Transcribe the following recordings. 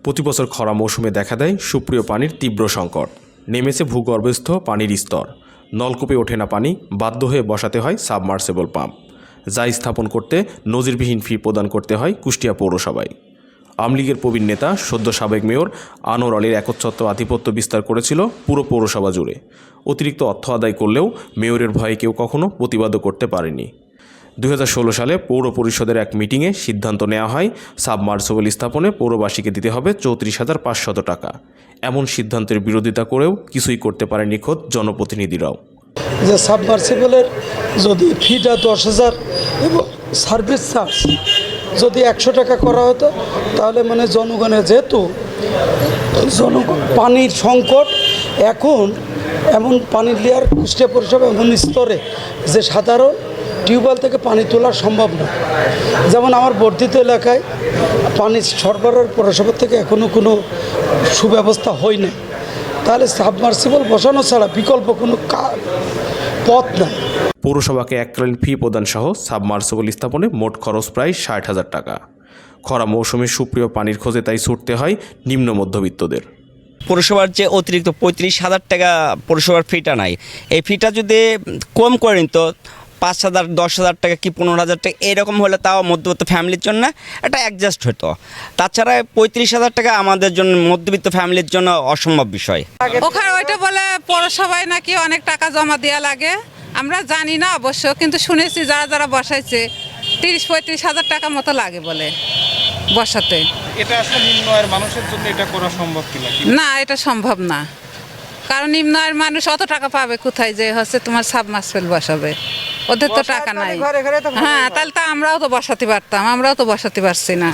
প্রতি বছর খরা মৌসুমে দেখা দেয় সুপ্রিয় পানির তীব্র সংকট। নেমেছে ভূগর্ভস্থ পানির স্তর, নলকূপে ওঠে না পানি, বাধ্য হয়ে বসাতে হয় সাবমার্সেবল পাম্প, যা স্থাপন করতে নজিরবিহীন ফি প্রদান করতে হয় কুষ্টিয়া পৌরসভায়। আওয়ামী লীগের প্রবীণ নেতা সদ্য সাবেক মেয়র আনোয়ার আলীর একচ্ছত্র আধিপত্য বিস্তার করেছিল পুরো পৌরসভা জুড়ে। অতিরিক্ত অর্থ আদায় করলেও মেয়রের ভয়ে কেউ কখনো প্রতিবাদও করতে পারেনি। 2016 সালে পৌর পরিষদের এক মিটিংয়ে সিদ্ধান্ত নেওয়া হয় সাবমার্সেবল স্থাপনে পৌরবাসীকে দিতে হবে 34,500 টাকা। এমন সিদ্ধান্তের বিরোধিতা করেও কিছুই করতে পারেনি খোদ জনপ্রতিনিধিরাও। যে সাবমার্সিবলের যদি ফিটা 10,000 এবং সার্ভিস চার্জ যদি 100 টাকা করা হতো, তাহলে মানে জনগণের যেহেতু পানির সংকট, এখন এমন পানির লেয়ার কুষ্টিয়া পৌরসভা এমন স্তরে যে সাধারণ টিউবওয়েল থেকে পানি তোলা সম্ভব না। যেমন আমার বর্ধিত এলাকায় পানি সরবরাহ পৌরসভা থেকে এখনও কোনো সুব্যবস্থা হয় না, তাহলে সাবমার্সিবল বসানো ছাড়া বিকল্প কোনো পথ নাই। পৌরসভাকে এককালীন ফি প্রদান সহ সাবমার্সেবল স্থাপনে মোট খরচ প্রায় 60,000 টাকা। খরা মৌসুমে সুপ্রিয় পানির খোঁজে তাই ছুটতে হয় নিম্ন মধ্যবিত্তদের। পৌরসভার যে অতিরিক্ত 35,000 টাকা পৌরসভার ফিটা নাই, এই ফিটা যদি কম করে নিত 5,000, 10,000 টাকা কি 15,000 টাকা এরকম হলে তাও মধ্যবিত্ত ফ্যামিলির জন্য এটা অ্যাডজাস্ট হতো। তাছাড়া 35,000 টাকা আমাদের জন্য মধ্যবিত্ত ফ্যামিলির জন্য অসম্ভব বিষয়। ওখানে ওইটা বলে পৌরসভায় নাকি অনেক টাকা জমা দেওয়া লাগে, আমরা জানি না অবশ্য, কিন্তু শুনেছি যারা যারা বসাইছে 30-35,000 টাকা মতো লাগে বলে বসাতে। এটা আসলে নিম্ন আয়ের মানুষের জন্য এটা করা সম্ভব কিনা? না, এটা সম্ভব না, কারণ নিম্ন আয়ের মানুষ অত টাকা পাবে কোথায় যে হচ্ছে তোমার সাবমার্সিবল বসাবে, ওদের তো টাকা নাই। হ্যাঁ, তাহলে তো আমরাও তো বসাতে পারতাম, আমরাও তো বসাতে পারছি না।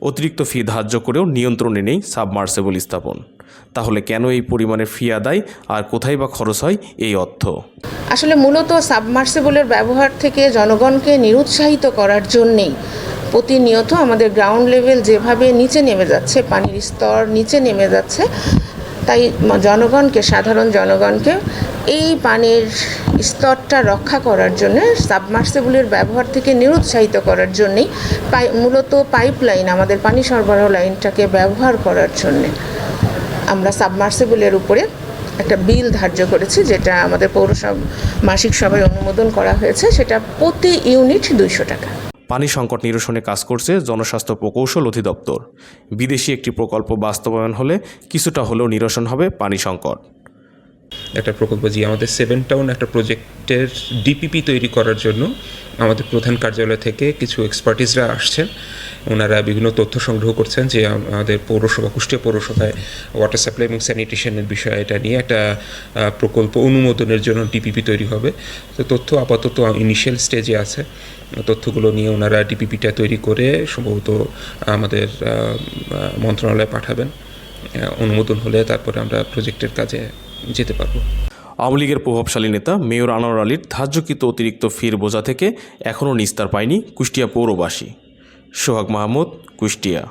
অতিরিক্ত ফি ধার্য করেও নিয়ন্ত্রণে নেই সাবমার্সেবল স্থাপন। তাহলে কেন এই পরিমাণের ফি আদায়, আর কোথায় বা খরচ হয় এই অর্থ? আসলে মূলত সাবমার্সিবলের ব্যবহার থেকে জনগণকে নিরুৎসাহিত করার জন্যেই প্রতিনিয়ত আমাদের গ্রাউন্ড লেভেল যেভাবে নিচে নেমে যাচ্ছে, পানির স্তর নিচে নেমে যাচ্ছে, তাই জনগণকে, সাধারণ জনগণকে এই পানির স্তরটা রক্ষা করার জন্য, সাবমার্সিবলের ব্যবহার থেকে নিরুৎসাহিত করার জন্যেই মূলত পাইপলাইন, আমাদের পানি সরবরাহ লাইনটাকে ব্যবহার করার জন্যে আমরা সাবমার্সিবলের উপরে একটা বিল ধার্য করেছি, যেটা আমাদের পৌরসভা মাসিক সভায় অনুমোদন করা হয়েছে। সেটা প্রতি ইউনিট 200 টাকা। পানি সংকট নিরসনে কাজ করছে জনস্বাস্থ্য প্রকৌশল অধিদপ্তর। বিদেশি একটি প্রকল্প বাস্তবায়ন হলে কিছুটা হলেও নিরসন হবে পানি সংকট। একটা প্রকল্প, যে আমাদের 7 টাউন একটা প্রজেক্টের ডিপিপি তৈরি করার জন্য আমাদের প্রধান কার্যালয় থেকে কিছু এক্সপার্টিসরা আসছেন। ওনারা বিভিন্ন তথ্য সংগ্রহ করছেন যে আমাদের পৌরসভা, কুষ্টিয়া পৌরসভায় ওয়াটার সাপ্লাই এবং স্যানিটেশনের বিষয়, এটা নিয়ে একটা প্রকল্প অনুমোদনের জন্য ডিপিপি তৈরি হবে। তো তথ্য আপাতত ইনিশিয়াল স্টেজে আছে। তথ্যগুলো নিয়ে ওনারা ডিপিপিটা তৈরি করে সম্ভবত আমাদের মন্ত্রণালয়ে পাঠাবেন। অনুমোদন হলে তারপরে আমরা প্রজেক্টের কাজে যেতে পারবো। আওয়ামী লীগের প্রভাবশালী নেতা মেয়র আনোয়ার আলীর ধার্যকৃত অতিরিক্ত ফির বোঝা থেকে এখনও নিস্তার পায়নি কুষ্টিয়া পৌরবাসী। সোহাগ মাহমুদ, কুষ্টিয়া।